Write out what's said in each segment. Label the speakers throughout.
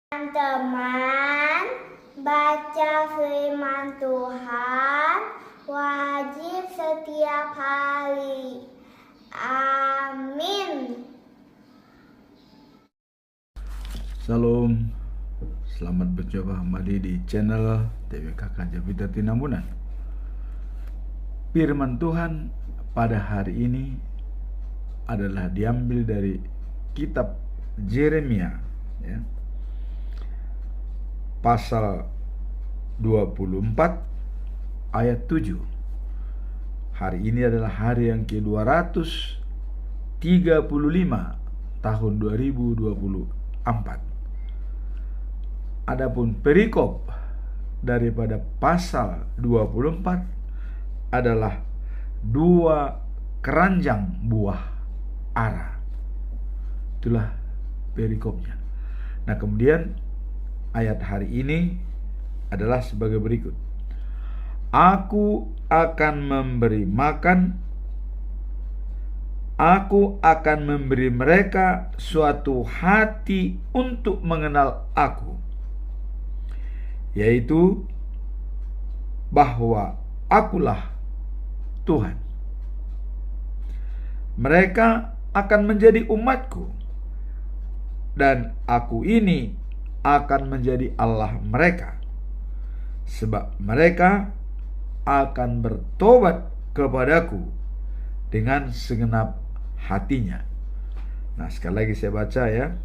Speaker 1: Teman-teman, baca firman Tuhan wajib setiap hari. Amin.
Speaker 2: Salam, selamat berjumpa kembali di channel TWKK Javita Tinambunan. Firman Tuhan pada hari ini adalah diambil dari kitab Yeremia, ya, pasal 24 ayat 7. Hari ini adalah hari yang ke-235 tahun 2024. Adapun perikop daripada pasal 24 adalah 2 keranjang buah ara. Itulah perikopnya. Nah, kemudian ayat hari ini adalah sebagai berikut. Aku akan memberi makan, aku akan memberi mereka suatu hati untuk mengenal aku, yaitu bahwa akulah Tuhan. Mereka akan menjadi umatku, dan aku ini akan menjadi Allah mereka, sebab mereka akan bertobat kepadaku dengan segenap hatinya. Nah, sekali lagi saya baca, ya.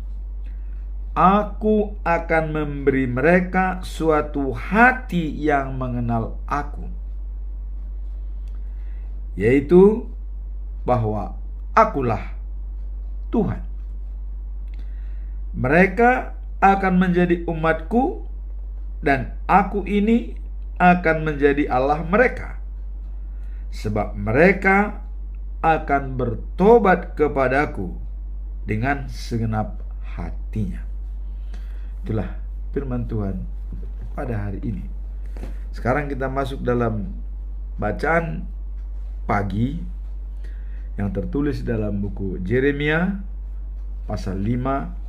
Speaker 2: Aku akan memberi mereka suatu hati yang mengenal aku, yaitu bahwa akulah Tuhan. Mereka akan menjadi umatku, dan aku ini akan menjadi Allah mereka, sebab mereka akan bertobat kepadaku dengan segenap hatinya. Itulah firman Tuhan pada hari ini. Sekarang kita masuk dalam bacaan pagi yang tertulis dalam buku Yeremia pasal 5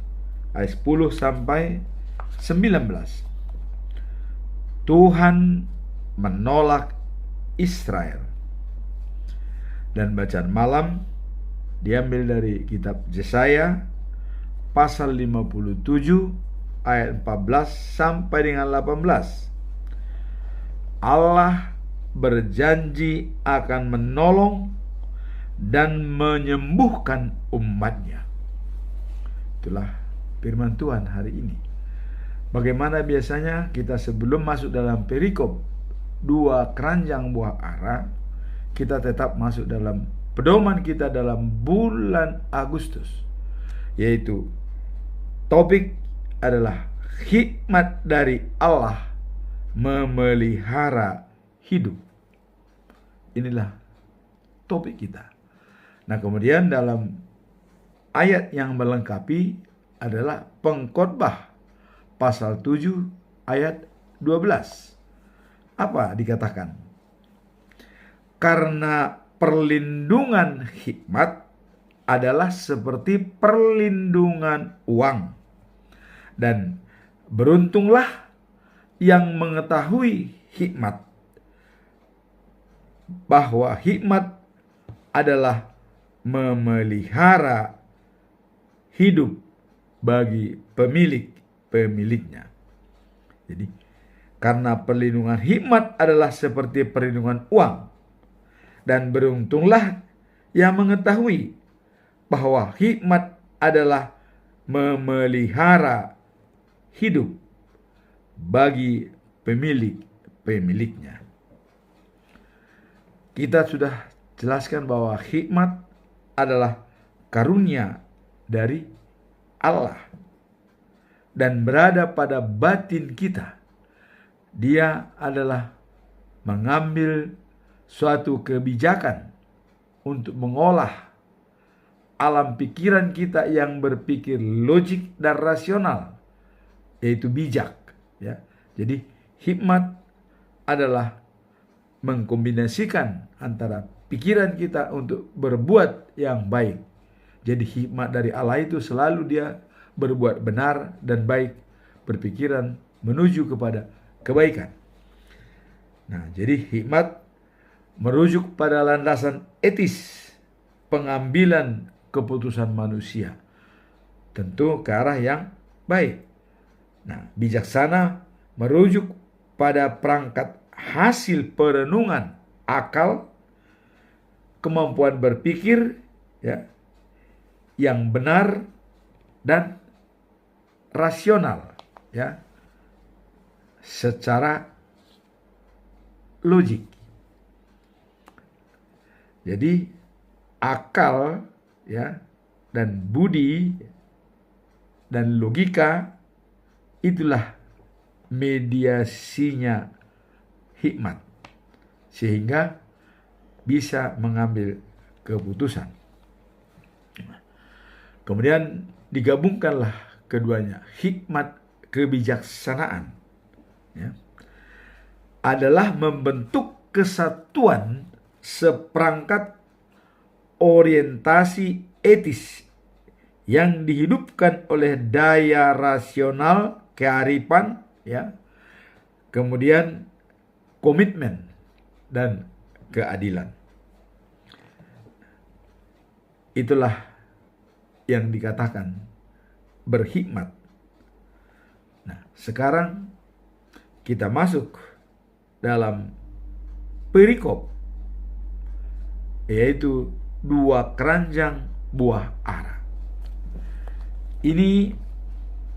Speaker 2: ayat 10 sampai 19. Tuhan menolak Israel. Dan bacaan malam diambil dari kitab Yesaya pasal 57 ayat 14 sampai dengan 18. Allah berjanji akan menolong dan menyembuhkan umatnya. Itulah firman Tuhan hari ini. Bagaimana biasanya kita sebelum masuk dalam perikop 2 keranjang buah ara, kita tetap masuk dalam pedoman kita dalam bulan Agustus, yaitu topik adalah hikmat dari Allah memelihara hidup. Inilah topik kita. Nah, kemudian dalam ayat yang melengkapi adalah Pengkhotbah pasal 7 ayat 12. Apa dikatakan? Karena perlindungan hikmat adalah seperti perlindungan uang, dan beruntunglah yang mengetahui hikmat, bahwa hikmat adalah memelihara hidup bagi pemiliknya. Jadi, karena perlindungan hikmat adalah seperti perlindungan uang, dan beruntunglah yang mengetahui bahwa hikmat adalah memelihara hidup bagi pemiliknya. Kita sudah jelaskan bahwa hikmat adalah karunia dari Allah dan berada pada batin kita. Dia adalah mengambil suatu kebijakan untuk mengolah alam pikiran kita yang berpikir logik dan rasional, yaitu bijak, ya. Jadi hikmat adalah mengkombinasikan antara pikiran kita untuk berbuat yang baik. Jadi hikmat dari Allah itu selalu dia berbuat benar dan baik berpikiran menuju kepada kebaikan. Nah, jadi hikmat merujuk pada landasan etis pengambilan keputusan manusia, tentu ke arah yang baik. Nah, bijaksana merujuk pada perangkat hasil perenungan akal, kemampuan berpikir ya, yang benar dan rasional ya, secara logik. Jadi akal ya dan budi dan logika itulah mediasinya hikmat, sehingga bisa mengambil keputusan. Kemudian digabungkanlah keduanya. Hikmat kebijaksanaan ya, adalah membentuk kesatuan seperangkat orientasi etis yang dihidupkan oleh daya rasional, kearifan ya, kemudian komitmen dan keadilan. Itulah yang dikatakan berhikmat. Nah, sekarang kita masuk dalam perikop, yaitu 2 keranjang buah ara. Ini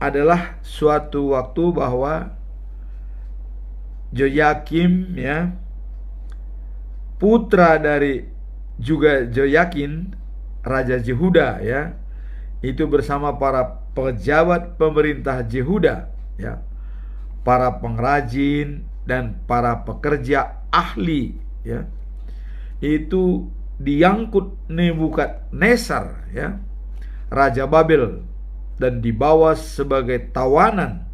Speaker 2: adalah suatu waktu bahwa Joyakim ya, putra dari juga Joyakin, Raja Yehuda ya, itu bersama para pejabat pemerintah Yehuda ya, para pengrajin dan para pekerja ahli ya, itu diangkut Nebukadnezar ya, Raja Babel, dan dibawa sebagai tawanan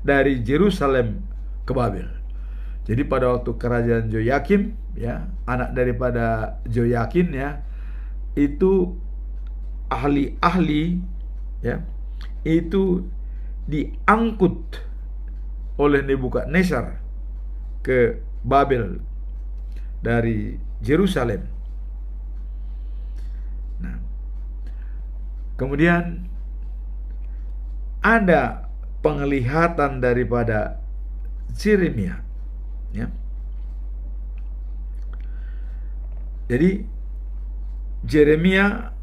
Speaker 2: dari Yerusalem ke Babel. Jadi pada waktu kerajaan Joyakim ya, anak daripada Joyakin ya, itu ahli-ahli ya, itu diangkut oleh Nebukadnezar ke Babel dari Yerusalem. Nah, kemudian ada penglihatan daripada Yeremia ya. Jadi Yeremia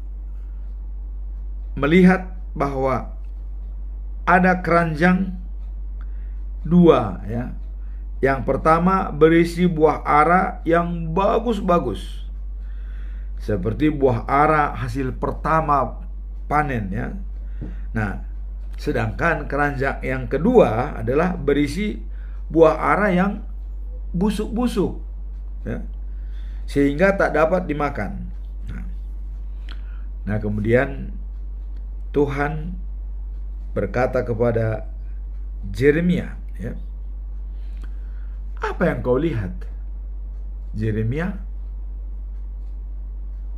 Speaker 2: melihat bahwa ada keranjang 2 ya. Yang pertama berisi buah ara yang bagus-bagus, seperti buah ara hasil pertama panen ya. Nah, sedangkan keranjang yang kedua adalah berisi buah ara yang busuk-busuk ya, sehingga tak dapat dimakan. Nah, kemudian Tuhan berkata kepada Yeremia ya, apa yang kau lihat, Yeremia?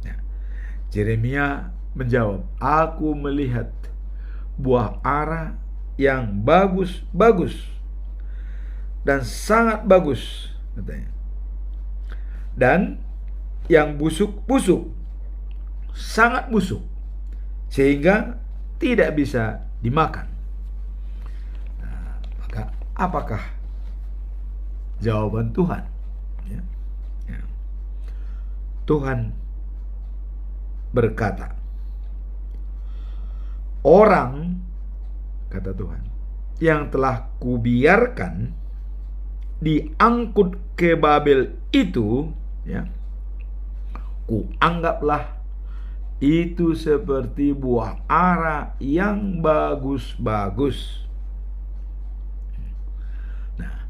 Speaker 2: Ya, Yeremia menjawab, aku melihat buah ara yang bagus-bagus dan sangat bagus, katanya, dan yang busuk-busuk, sangat busuk, sehingga tidak bisa dimakan. Nah, maka apakah jawaban Tuhan? Ya. Ya. Tuhan berkata, orang, kata Tuhan, yang telah kubiarkan diangkut ke Babel itu ya, kuanggaplah itu seperti buah ara yang bagus-bagus. Nah,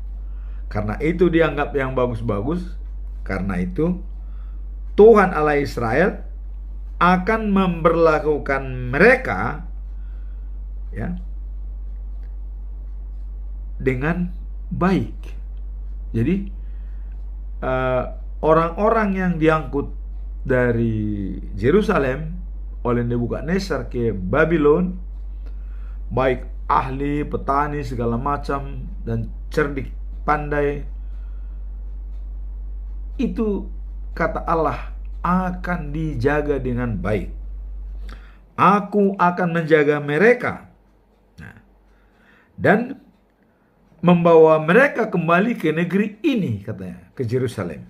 Speaker 2: karena itu dianggap yang bagus-bagus, karena itu Tuhan Allah Israel akan memperlakukan mereka ya dengan baik. Jadi orang-orang yang diangkut dari Yerusalem oleh Nebukadnezar ke Babylon, baik ahli, petani, segala macam, dan cerdik, pandai, itu kata Allah akan dijaga dengan baik. Aku akan menjaga mereka dan membawa mereka kembali ke negeri ini, katanya, ke Yerusalem.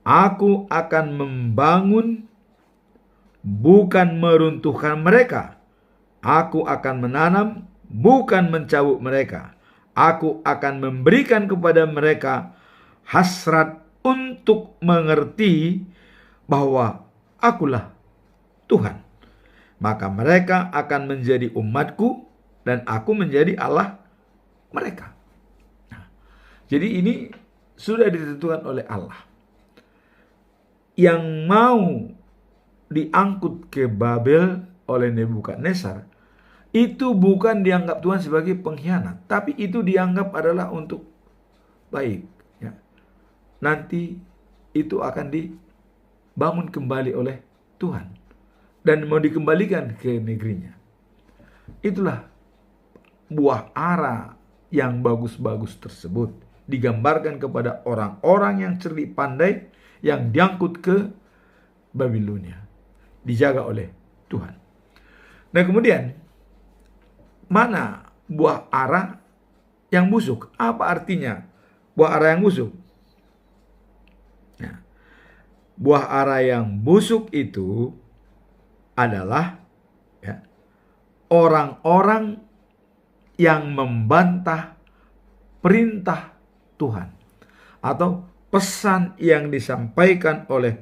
Speaker 2: Aku akan membangun, bukan meruntuhkan mereka. Aku akan menanam, bukan mencabut mereka. Aku akan memberikan kepada mereka hasrat untuk mengerti bahwa akulah Tuhan. Maka mereka akan menjadi umatku dan aku menjadi Allah mereka. Nah, jadi ini sudah ditentukan oleh Allah. Yang mau diangkut ke Babel oleh Nebukadnezar itu bukan dianggap Tuhan sebagai pengkhianat, tapi itu dianggap adalah untuk baik. Ya. Nanti itu akan dibangun kembali oleh Tuhan dan mau dikembalikan ke negerinya. Itulah buah ara yang bagus-bagus tersebut digambarkan kepada orang-orang yang cerdik pandai yang diangkut ke Babilonia, dijaga oleh Tuhan. Nah, kemudian mana buah ara yang busuk? Apa artinya buah ara yang busuk? Nah, buah ara yang busuk itu adalah orang-orang yang membantah perintah Tuhan atau pesan yang disampaikan oleh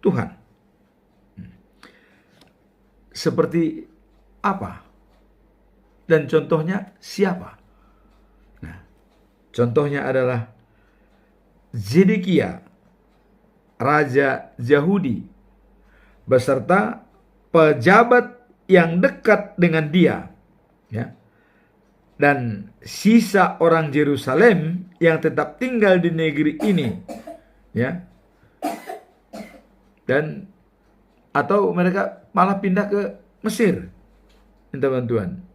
Speaker 2: Tuhan. Seperti apa? Dan contohnya siapa? Nah, contohnya adalah Zedekia, Raja Yahudi, beserta pejabat yang dekat dengan dia, ya, dan sisa orang Yerusalem yang tetap tinggal di negeri ini, ya, dan atau mereka malah pindah ke Mesir, minta bantuan.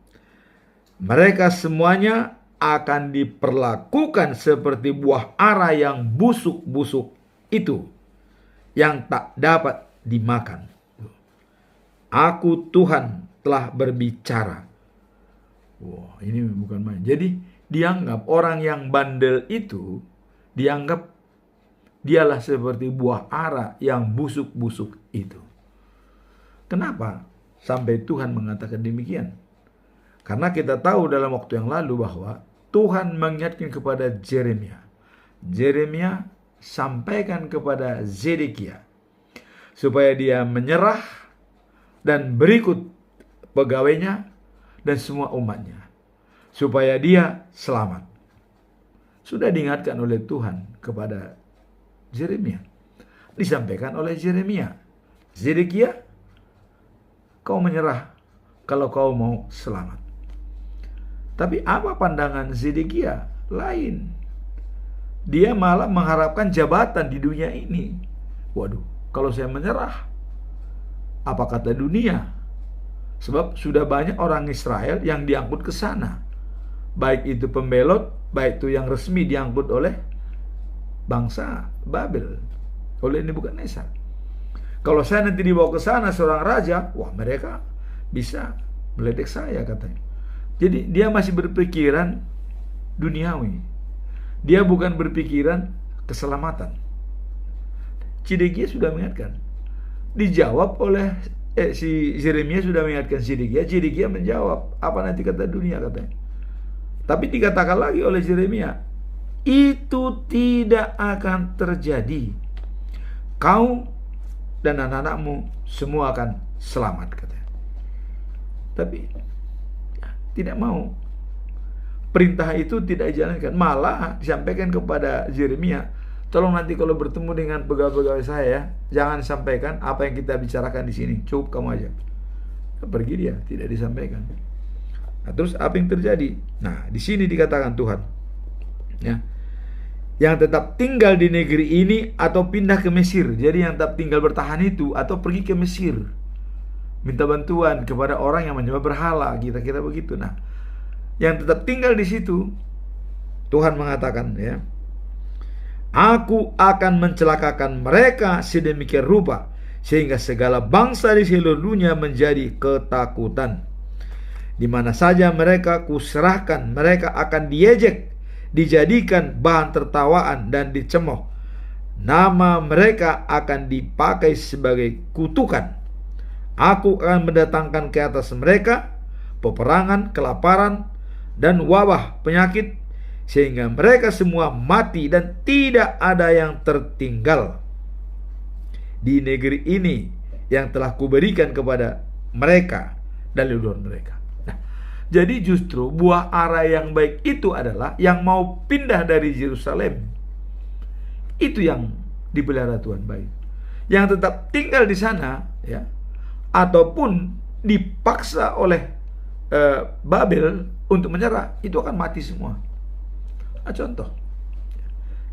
Speaker 2: Mereka semuanya akan diperlakukan seperti buah ara yang busuk-busuk itu, yang tak dapat dimakan. Aku Tuhan telah berbicara. Wah, ini bukan main. Jadi dianggap orang yang bandel itu, dianggap dialah seperti buah ara yang busuk-busuk itu. Kenapa sampai Tuhan mengatakan demikian? Karena kita tahu dalam waktu yang lalu bahwa Tuhan mengingatkan kepada Yeremia. Yeremia sampaikan kepada Zedekia supaya dia menyerah dan berikut pegawainya dan semua umatnya, supaya dia selamat. Sudah diingatkan oleh Tuhan kepada Yeremia. Disampaikan oleh Yeremia, Zedekia, kau menyerah kalau kau mau selamat. Tapi apa pandangan Zedekia? Lain. Dia malah mengharapkan jabatan di dunia ini. Waduh, kalau saya menyerah, apa kata dunia? Sebab sudah banyak orang Israel yang diangkut ke sana. Baik itu pembelot, baik itu yang resmi diangkut oleh bangsa Babel, oleh Nebukadnezar. Kalau saya nanti dibawa ke sana seorang raja, wah, mereka bisa meledek saya, katanya. Jadi dia masih berpikiran duniawi. Dia bukan berpikiran keselamatan. Zedekia sudah mengingatkan. Dijawab oleh si Yeremia sudah mengingatkan Zedekia. Zedekia menjawab, apa nanti kata dunia, katanya. Tapi dikatakan lagi oleh Yeremia, itu tidak akan terjadi. Kau dan anak-anakmu semua akan selamat, katanya. Tapi tidak mau. Perintah itu tidak dijalankan. Malah disampaikan kepada Yeremia, tolong nanti kalau bertemu dengan pegawai-pegawai saya, jangan sampaikan apa yang kita bicarakan di sini. Cukup kamu aja. Pergi dia, tidak disampaikan. Nah, terus apa yang terjadi? Nah, di sini dikatakan Tuhan, ya, yang tetap tinggal di negeri ini atau pindah ke Mesir. Jadi yang tetap tinggal bertahan itu atau pergi ke Mesir. minta bantuan kepada orang yang menyembah berhala, kira-kira begitu. Nah, yang tetap tinggal di situ, Tuhan mengatakan, ya, Aku akan mencelakakan mereka sedemikian rupa, sehingga segala bangsa di seluruh dunia menjadi ketakutan. Di mana saja mereka kuserahkan, mereka akan diejek, dijadikan bahan tertawaan dan dicemooh. Nama mereka akan dipakai sebagai kutukan. Aku akan mendatangkan ke atas mereka peperangan, kelaparan, dan wabah penyakit, sehingga mereka semua mati dan tidak ada yang tertinggal di negeri ini yang telah kuberikan kepada mereka dan leluhur mereka. Nah, jadi justru buah ara yang baik itu adalah yang mau pindah dari Yerusalem. Itu yang dipelihara Tuhan baik. Yang tetap tinggal di sana, ya, ataupun dipaksa oleh Babel untuk menyerah, itu akan mati semua. Contoh,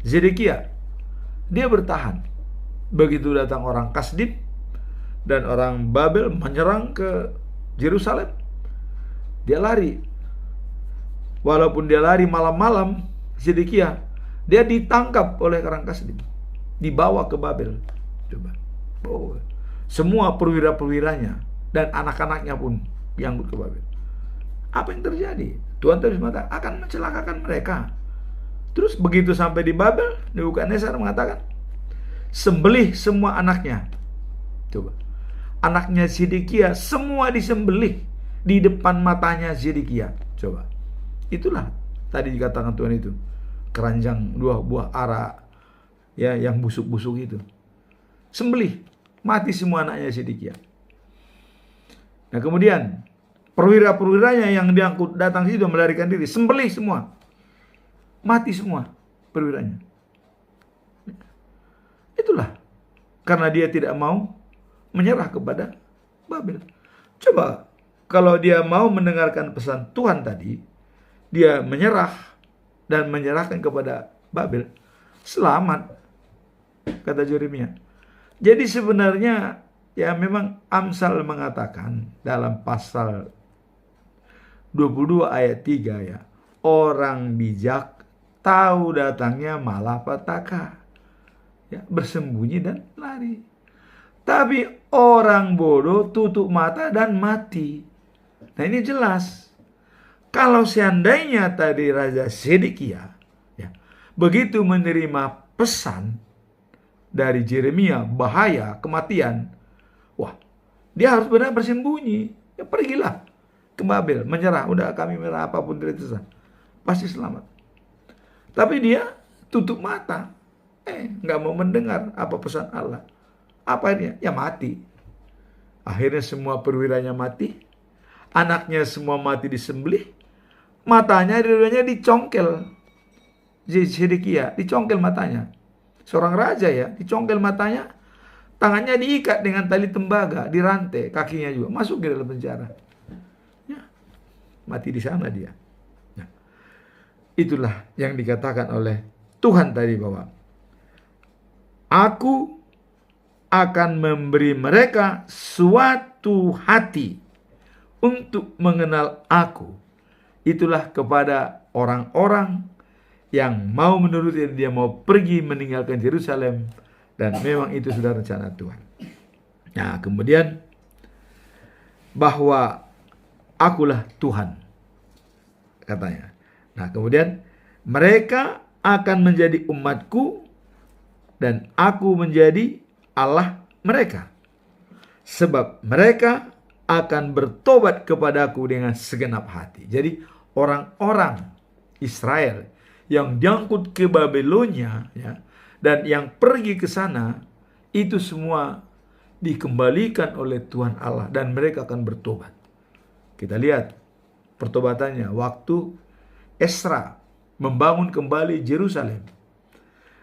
Speaker 2: Zedekia, dia bertahan. Begitu datang orang Kasdim dan orang Babel menyerang ke Yerusalem, dia lari. Walaupun dia lari malam-malam, Zedekia, dia ditangkap oleh orang Kasdim, dibawa ke Babel. Coba, semua perwira-perwiranya dan anak-anaknya pun diangkut ke Babel. Apa yang terjadi? Tuhan terus mengatakan akan mencelakakan mereka. Terus begitu sampai di Babel, Nebukadnezar mengatakan, sembelih semua anaknya. Coba, anaknya Zedekia semua disembelih di depan matanya Zedekia. Coba, itulah tadi dikatakan Tuhan itu, keranjang dua buah ara, ya, yang busuk-busuk itu, sembelih, mati semua anaknya Zedekia. Nah, kemudian perwira-perwiranya yang diangkut datang situ melarikan diri, sembelih semua, mati semua perwiranya. Itulah karena dia tidak mau menyerah kepada Babel. Coba kalau dia mau mendengarkan pesan Tuhan tadi, dia menyerah dan menyerahkan kepada Babel, selamat, kata Yeremia. Jadi sebenarnya, ya, memang Amsal mengatakan dalam pasal 22 ayat 3, ya, orang bijak tahu datangnya malapetaka, ya, bersembunyi dan lari. Tapi orang bodoh tutup mata dan mati. Nah, ini jelas. Kalau seandainya tadi Raja Zedekia, ya, begitu menerima pesan dari Yeremia bahaya kematian, wah, dia harus benar bersembunyi. Ya, pergilah ke Babel, menyerah. Udah, kami menyerah, apapun terjadi, pasti selamat. Tapi dia tutup mata, nggak mau mendengar apa pesan Allah. Apa dia? Ya, mati. Akhirnya semua perwiranya mati, anaknya semua mati disembelih, matanya dua-duanya dicongkel. Zedekia dicongkel matanya. Seorang raja, ya, dicongkel matanya, tangannya diikat dengan tali tembaga, dirantai, kakinya juga masuk ke dalam penjara. Ya, mati di sana dia. Itulah yang dikatakan oleh Tuhan tadi, bahwa Aku akan memberi mereka suatu hati untuk mengenal Aku. Itulah kepada orang-orang yang mau menuruti, dia mau pergi meninggalkan Yerusalem, dan memang itu sudah rencana Tuhan. Nah, kemudian bahwa Akulah Tuhan, katanya. Nah, kemudian mereka akan menjadi umatku dan Aku menjadi Allah mereka. Sebab mereka akan bertobat kepadaku dengan segenap hati. Jadi orang-orang Israel yang diangkut ke Babelonia, ya, dan yang pergi ke sana, itu semua dikembalikan oleh Tuhan Allah dan mereka akan bertobat. Kita lihat pertobatannya waktu Esra membangun kembali Yerusalem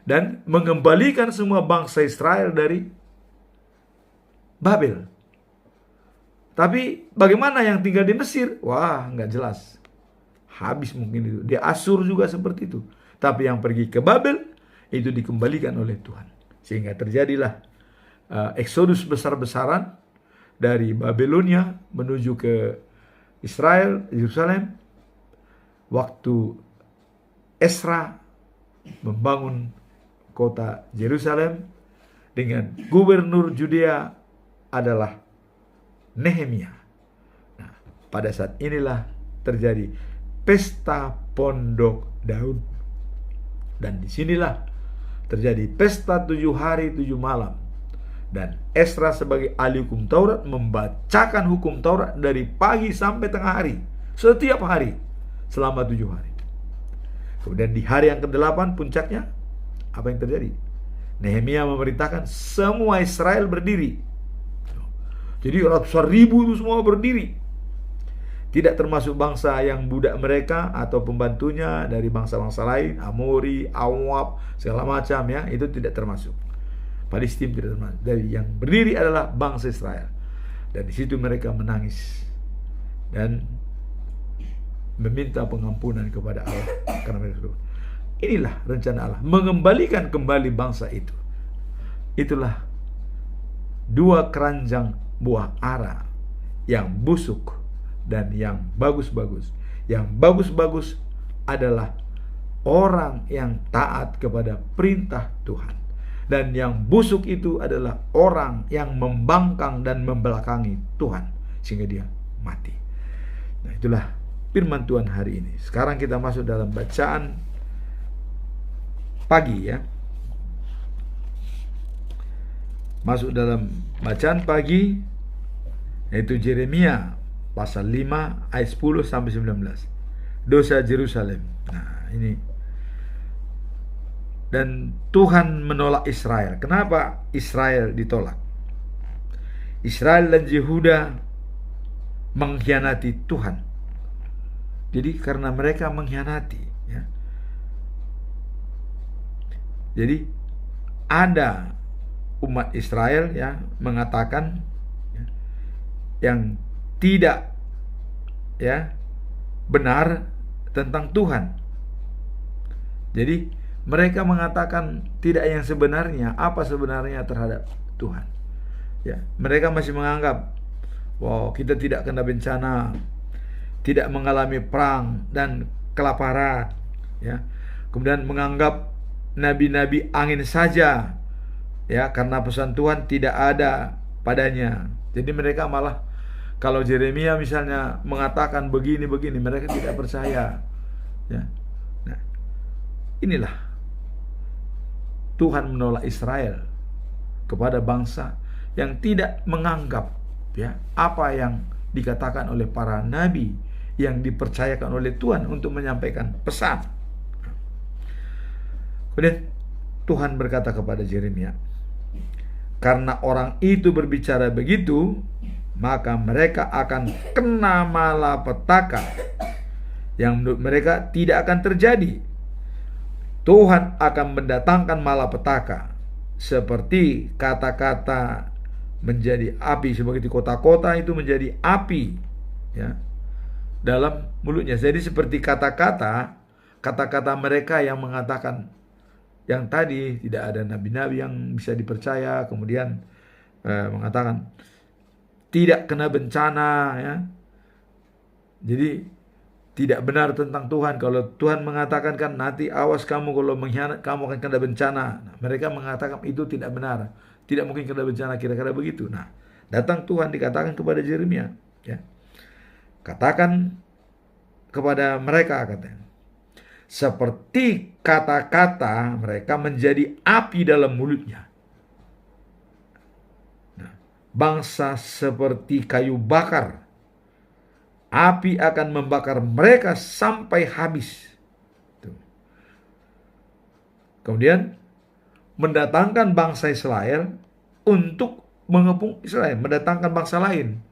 Speaker 2: dan mengembalikan semua bangsa Israel dari Babel. Tapi bagaimana yang tinggal di Mesir? Wah, nggak jelas. Habis mungkin itu. Di Asyur juga seperti itu. Tapi yang pergi ke Babel itu dikembalikan oleh Tuhan. Sehingga terjadilah eksodus besar-besaran dari Babilonia menuju ke Israel, Yerusalem, waktu Esra membangun kota Yerusalem dengan gubernur Judea adalah Nehemia. Nah, pada saat inilah terjadi pesta pondok Daud. Dan disinilah terjadi pesta 7 hari 7 malam. Dan Esra sebagai ahli hukum Taurat membacakan hukum Taurat dari pagi sampai tengah hari, setiap hari selama 7 hari. Kemudian di hari yang ke-8 puncaknya, apa yang terjadi? Nehemia memerintahkan semua Israel berdiri. Jadi ratusan ribu itu semua berdiri. Tidak termasuk bangsa yang budak mereka atau pembantunya dari bangsa-bangsa lain, Amori, Awab, segala macam ya, itu tidak termasuk. Palestina tidak termasuk. Dari yang berdiri adalah bangsa Israel. Dan di situ mereka menangis dan meminta pengampunan kepada Allah karena mereka. Inilah rencana Allah, mengembalikan kembali bangsa itu. Itulah 2 keranjang buah ara, yang busuk dan yang bagus-bagus. Yang bagus-bagus adalah orang yang taat kepada perintah Tuhan. Dan yang busuk itu adalah orang yang membangkang dan membelakangi Tuhan sehingga dia mati. Nah, itulah firman Tuhan hari ini. Sekarang kita masuk dalam bacaan pagi ya. Masuk dalam bacaan pagi, yaitu Yeremia pasal 5 ayat 10 sampai 19. Dosa Yerusalem. Nah, ini. Dan Tuhan menolak Israel. Kenapa Israel ditolak? Israel dan Yehuda mengkhianati Tuhan. Jadi karena mereka mengkhianati ya. Jadi ada umat Israel ya mengatakan ya, yang tidak ya benar tentang Tuhan. Jadi mereka mengatakan tidak yang sebenarnya, apa sebenarnya terhadap Tuhan. Ya, mereka masih menganggap wow, kita tidak kena bencana, tidak mengalami perang dan kelaparan ya. Kemudian menganggap nabi-nabi angin saja ya, karena pesan Tuhan tidak ada padanya. Jadi mereka malah kalau Yeremia misalnya mengatakan begini-begini, mereka tidak percaya ya. Nah, inilah Tuhan menolak Israel kepada bangsa yang tidak menganggap ya apa yang dikatakan oleh para nabi yang dipercayakan oleh Tuhan untuk menyampaikan pesan. Kemudian Tuhan berkata kepada Yeremia, karena orang itu berbicara begitu, maka mereka akan kena malapetaka yang menurut mereka tidak akan terjadi. Tuhan akan mendatangkan malapetaka seperti kata-kata menjadi api, seperti kota-kota itu menjadi api ya dalam mulutnya. Jadi seperti kata-kata mereka yang mengatakan yang tadi tidak ada nabi-nabi yang bisa dipercaya, kemudian mengatakan tidak kena bencana ya. Jadi tidak benar tentang Tuhan. Kalau Tuhan mengatakan kan nanti awas kamu kalau mengkhianat kamu akan kena bencana. Nah, mereka mengatakan itu tidak benar. Tidak mungkin kena bencana, kira-kira begitu. Nah, datang Tuhan dikatakan kepada Yeremia ya. Katakan kepada mereka katanya, seperti kata-kata mereka menjadi api dalam mulutnya. Nah, bangsa seperti kayu bakar, api akan membakar mereka sampai habis. Tuh. Kemudian mendatangkan bangsa Israel untuk mengepung Israel, mendatangkan bangsa lain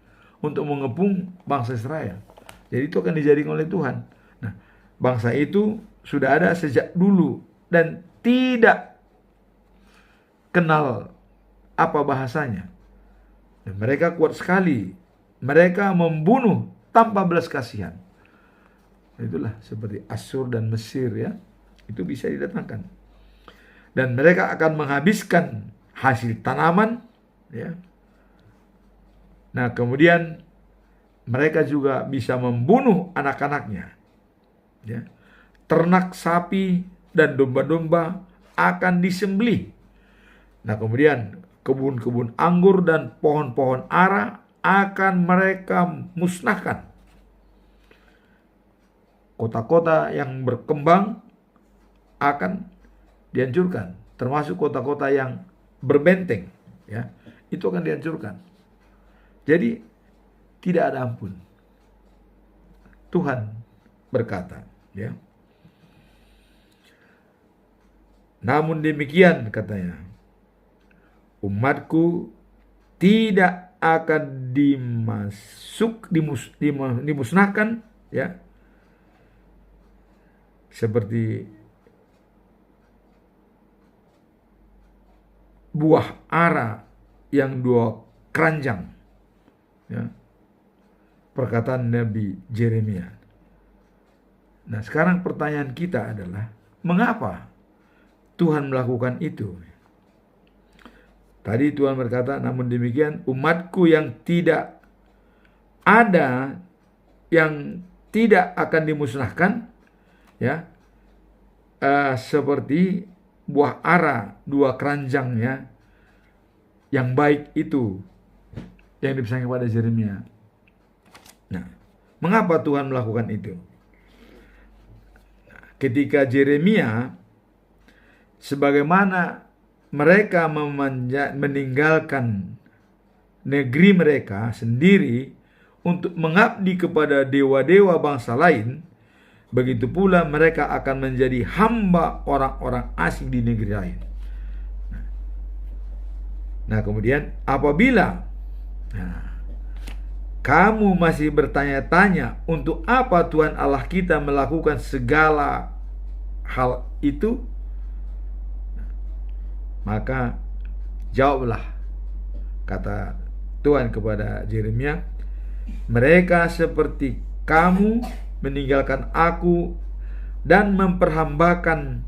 Speaker 2: untuk mengepung bangsa Israel. Jadi itu akan dijadikan oleh Tuhan. Nah, bangsa itu sudah ada sejak dulu dan tidak kenal apa bahasanya. Dan mereka kuat sekali. Mereka membunuh tanpa belas kasihan. Itulah seperti Asyur dan Mesir ya. Itu bisa didatangkan. Dan mereka akan menghabiskan hasil tanaman ya. Nah, kemudian mereka juga bisa membunuh anak-anaknya. Ya. Ternak sapi dan domba-domba akan disembelih. Nah, kemudian kebun-kebun anggur dan pohon-pohon ara akan mereka musnahkan. Kota-kota yang berkembang akan dihancurkan, termasuk kota-kota yang berbenteng, ya, itu akan dihancurkan. Jadi tidak ada ampun. Tuhan berkata, ya. Namun demikian katanya, umatku tidak akan dimusnahkan, ya, seperti buah ara yang 2 keranjang, ya, perkataan Nabi Yeremia. Nah, sekarang pertanyaan kita adalah, mengapa Tuhan melakukan itu? Tadi Tuhan berkata, namun demikian umatku yang tidak ada, yang tidak akan dimusnahkan, ya, seperti buah ara 2 keranjangnya yang baik itu yang dipesankan kepada Yeremia. Nah, mengapa Tuhan melakukan itu? Ketika Yeremia, sebagaimana mereka meninggalkan negeri mereka sendiri untuk mengabdi kepada dewa-dewa bangsa lain, begitu pula mereka akan menjadi hamba orang-orang asing di negeri lain. Nah, kemudian apabila kamu masih bertanya-tanya untuk apa Tuhan Allah kita melakukan segala hal itu, maka jawablah, kata Tuhan kepada Yeremia, mereka seperti kamu meninggalkan aku dan memperhambakan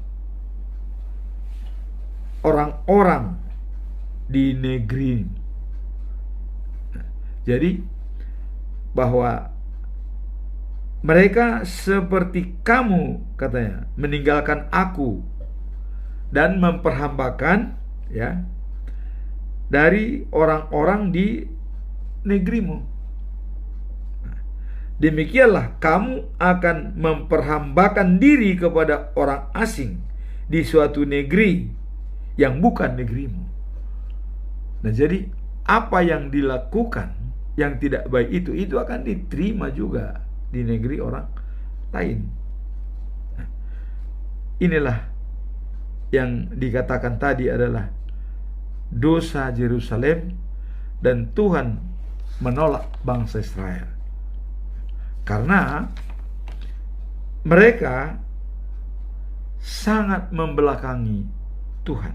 Speaker 2: orang-orang di negeri. Jadi bahwa mereka seperti kamu, katanya, meninggalkan aku dan memperhambakan, ya, dari orang-orang di negerimu. Demikianlah kamu akan memperhambakan diri kepada orang asing di suatu negeri yang bukan negerimu. Nah, jadi apa yang dilakukan yang tidak baik itu akan diterima juga di negeri orang lain. Nah, inilah yang dikatakan tadi adalah dosa Yerusalem, dan Tuhan menolak bangsa Israel karena mereka sangat membelakangi Tuhan,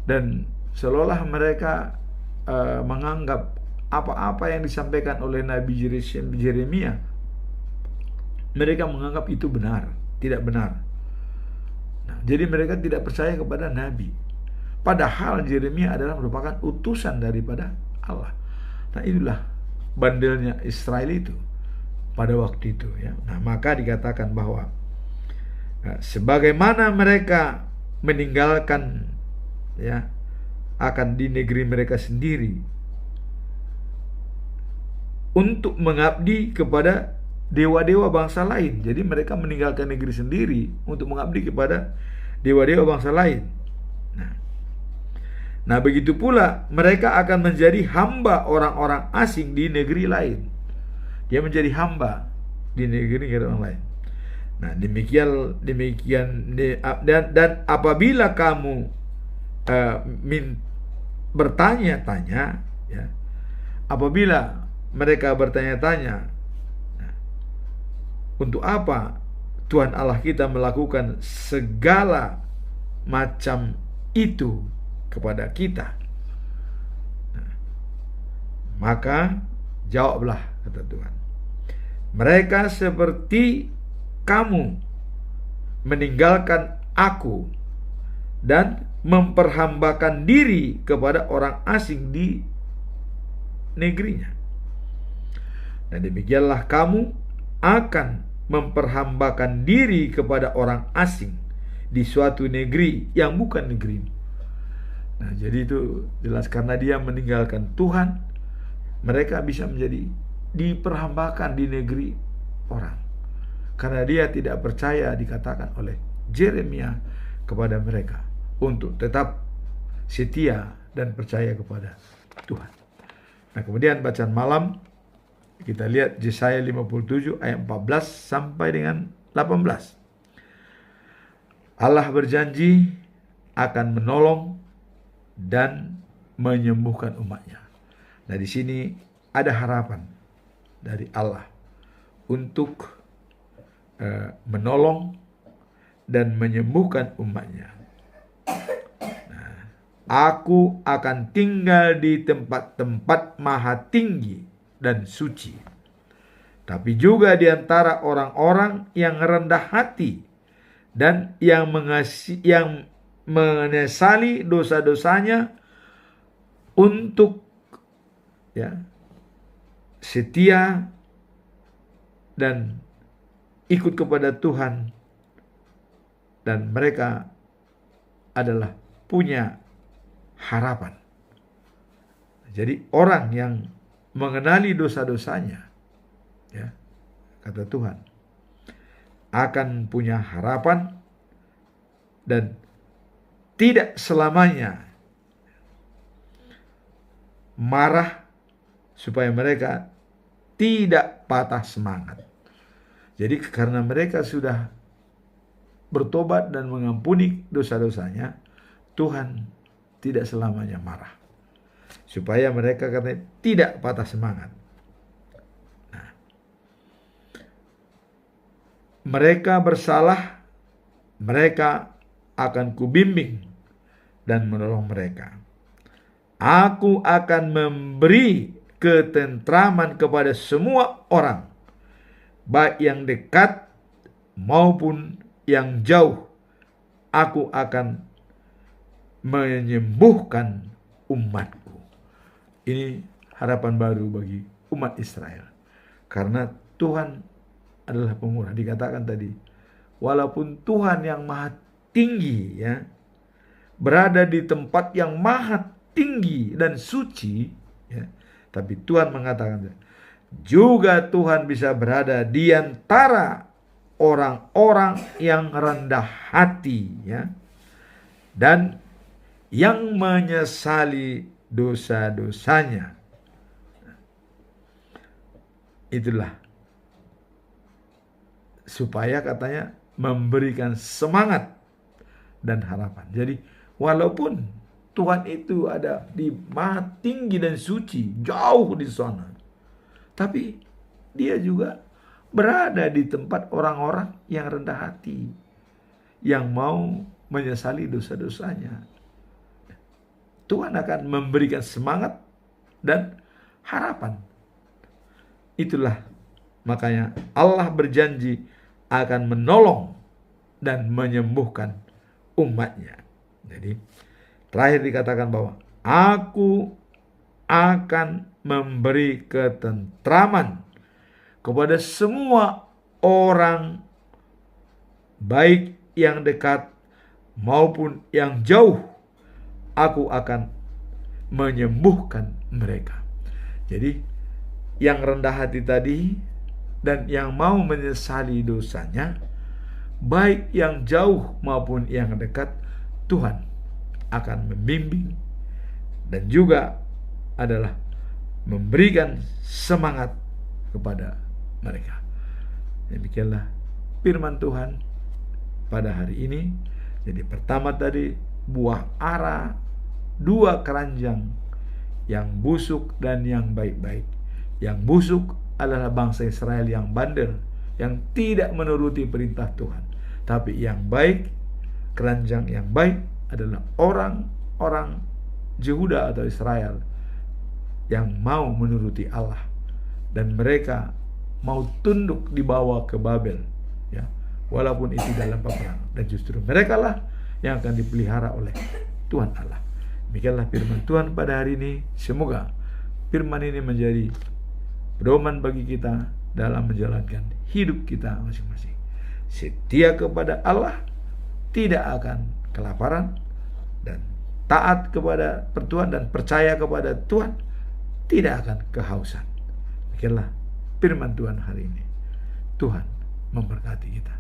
Speaker 2: dan seolah mereka menganggap apa-apa yang disampaikan oleh Nabi Yeremia, mereka menganggap itu benar, tidak benar. Nah, jadi mereka tidak percaya kepada Nabi, padahal Yeremia adalah merupakan utusan daripada Allah. Nah, inilah bandelnya Israel itu pada waktu itu, ya. Nah, maka dikatakan bahwa sebagaimana mereka meninggalkan, ya, akan di negeri mereka sendiri untuk mengabdi kepada dewa-dewa bangsa lain. Jadi mereka meninggalkan negeri sendiri untuk mengabdi kepada dewa-dewa bangsa lain. Nah, begitu pula mereka akan menjadi hamba orang-orang asing di negeri lain. Dia menjadi hamba di negeri orang lain. Nah, demikian dan apabila kamu bertanya-tanya, ya, apabila mereka bertanya-tanya, untuk apa Tuhan Allah kita melakukan segala macam itu kepada kita, maka jawablah, kata Tuhan, mereka seperti kamu meninggalkan aku dan memperhambakan diri kepada orang asing di negerinya. Dan demikianlah kamu akan memperhambakan diri kepada orang asing di suatu negeri yang bukan negerimu. Nah, jadi itu jelas karena dia meninggalkan Tuhan, mereka bisa menjadi diperhambakan di negeri orang. Karena dia tidak percaya, dikatakan oleh Yeremia kepada mereka untuk tetap setia dan percaya kepada Tuhan. Nah, kemudian bacaan malam kita lihat Yesaya 57 ayat 14 sampai dengan 18. Allah berjanji akan menolong dan menyembuhkan umatnya. Nah, di sini ada harapan dari Allah untuk menolong dan menyembuhkan umatnya. Nah, aku akan tinggal di tempat-tempat maha tinggi dan suci, tapi juga di antara orang-orang yang rendah hati dan yang menyesali dosa-dosanya untuk setia dan ikut kepada Tuhan, dan mereka adalah punya harapan. Jadi orang yang mengenali dosa-dosanya, kata Tuhan, akan punya harapan dan tidak selamanya marah, supaya mereka tidak patah semangat. Jadi karena mereka sudah bertobat dan mengampuni dosa-dosanya, Tuhan tidak selamanya marah, supaya mereka katanya tidak patah semangat. Nah, mereka bersalah, mereka akan kubimbing dan menolong mereka. Aku akan memberi ketentraman kepada semua orang, baik yang dekat maupun yang jauh. Aku akan menyembuhkan umatku. Ini harapan baru bagi umat Israel, karena Tuhan adalah pemurah. Dikatakan tadi, walaupun Tuhan yang maha tinggi berada di tempat yang maha tinggi dan suci, tapi Tuhan mengatakan juga Tuhan bisa berada di antara orang-orang yang rendah hati, dan yang menyesali dosa-dosanya. Itulah supaya katanya memberikan semangat dan harapan. Jadi walaupun Tuhan itu ada di maha tinggi dan suci, jauh di sana, tapi dia juga berada di tempat orang-orang yang rendah hati, yang mau menyesali dosa-dosanya. Tuhan akan memberikan semangat dan harapan. Itulah makanya Allah berjanji akan menolong dan menyembuhkan umatnya. Jadi terakhir dikatakan bahwa aku akan memberi ketentraman kepada semua orang, baik yang dekat maupun yang jauh. Aku akan menyembuhkan mereka. Jadi yang rendah hati tadi dan yang mau menyesali dosanya, baik yang jauh maupun yang dekat, Tuhan akan membimbing dan juga adalah memberikan semangat kepada mereka. Demikianlah firman Tuhan pada hari ini. Jadi pertama tadi, buah ara, 2 keranjang, yang busuk dan yang baik-baik. Yang busuk adalah bangsa Israel yang bandel, yang tidak menuruti perintah Tuhan. Tapi yang baik, keranjang yang baik adalah orang-orang Yehuda atau Israel yang mau menuruti Allah, dan mereka mau tunduk dibawa ke Babel, walaupun itu dalam peperangan, dan justru mereka lah yang akan dipelihara oleh Tuhan Allah. Demikianlah firman Tuhan pada hari ini. Semoga firman ini menjadi pedoman bagi kita dalam menjalankan hidup kita masing-masing. Setia kepada Allah, tidak akan kelaparan, dan taat kepada Tuhan dan percaya kepada Tuhan, tidak akan kehausan. Demikianlah firman Tuhan hari ini. Tuhan memberkati kita.